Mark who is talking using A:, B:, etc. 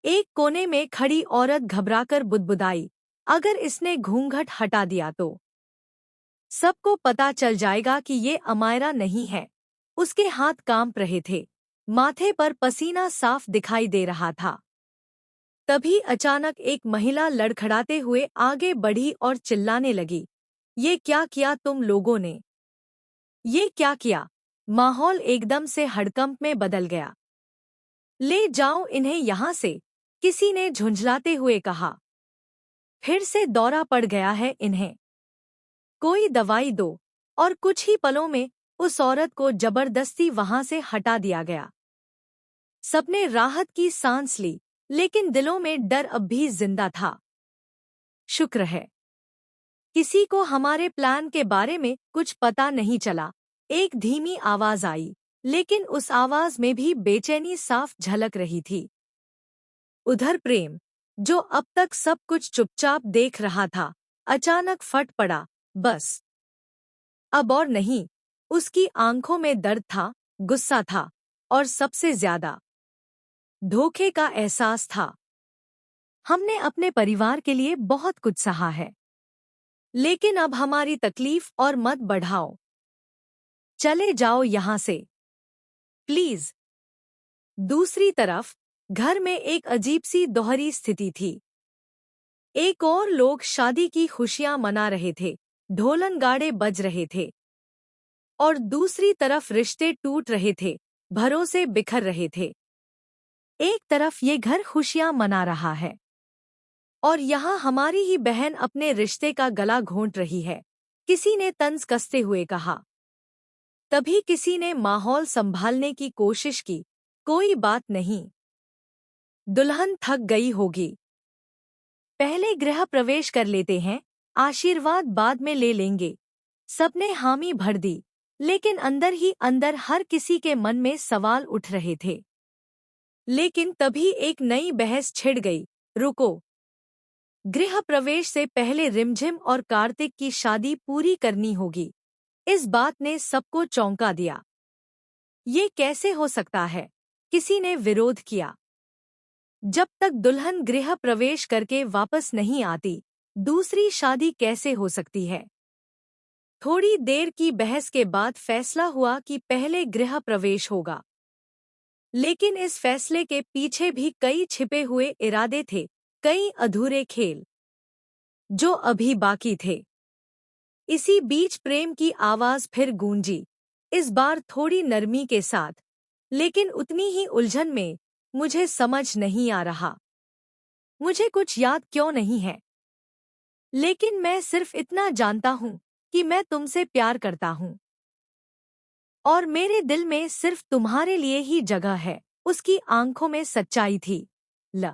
A: एक कोने में खड़ी औरत घबराकर बुदबुदाई, अगर इसने घूंघट हटा दिया तो सबको पता चल जाएगा कि ये अमायरा नहीं है। उसके हाथ कांप रहे थे, माथे पर पसीना साफ दिखाई दे रहा था। तभी अचानक एक महिला लड़खड़ाते हुए आगे बढ़ी और चिल्लाने लगी, ये क्या किया तुम लोगों ने? ये क्या किया? माहौल एकदम से हड़कंप में बदल गया। ले जाओ इन्हें यहाँ से, किसी ने झुंझलाते हुए कहा। फिर से दौरा पड़ गया है इन्हें, कोई दवाई दो। और कुछ ही पलों में उस औरत को जबरदस्ती वहां से हटा दिया गया। सबने राहत की सांस ली, लेकिन दिलों में डर अब भी जिंदा था। शुक्र है किसी को हमारे प्लान के बारे में कुछ पता नहीं चला। एक धीमी आवाज आई, लेकिन उस आवाज में भी बेचैनी साफ झलक रही थी। उधर प्रेम, जो अब तक सब कुछ चुपचाप देख रहा था, अचानक फट पड़ा। बस अब और नहीं। उसकी आंखों में दर्द था, गुस्सा था, और सबसे ज्यादा धोखे का एहसास था। हमने अपने परिवार के लिए बहुत कुछ सहा है, लेकिन अब हमारी तकलीफ और मत बढ़ाओ। चले जाओ यहाँ से, प्लीज। दूसरी तरफ घर में एक अजीब सी दोहरी स्थिति थी। एक और लोग शादी की खुशियां मना रहे थे, ढोलन गाड़े बज रहे थे, और दूसरी तरफ रिश्ते टूट रहे थे, भरोसे बिखर रहे थे। एक तरफ ये घर खुशियां मना रहा है, और यहाँ हमारी ही बहन अपने रिश्ते का गला घोंट रही है, किसी ने तंज कसते हुए कहा। तभी किसी ने माहौल संभालने की कोशिश की, कोई बात नहीं, दुल्हन थक गई होगी, पहले गृह प्रवेश कर लेते हैं, आशीर्वाद बाद में ले लेंगे। सबने हामी भर दी, लेकिन अंदर ही अंदर हर किसी के मन में सवाल उठ रहे थे। लेकिन तभी एक नई बहस छिड़ गई, रुको। गृह प्रवेश से पहले रिमझिम और कार्तिक की शादी पूरी करनी होगी। इस बात ने सबको चौंका दिया। ये कैसे हो सकता है? किसी ने विरोध किया। जब तक दुल्हन गृह प्रवेश करके वापस नहीं आती, दूसरी शादी कैसे हो सकती है? थोड़ी देर की बहस के बाद फैसला हुआ कि पहले गृह प्रवेश होगा। लेकिन इस फैसले के पीछे भी कई छिपे हुए इरादे थे, कई अधूरे खेल जो अभी बाकी थे। इसी बीच प्रेम की आवाज फिर गूंजी, इस बार थोड़ी नरमी के साथ, लेकिन उतनी ही उलझन में। मुझे समझ नहीं आ रहा, मुझे कुछ याद क्यों नहीं है, लेकिन मैं सिर्फ इतना जानता हूं कि मैं तुमसे प्यार करता हूं, और मेरे दिल में सिर्फ तुम्हारे लिए ही जगह है। उसकी आंखों में सच्चाई थी। ल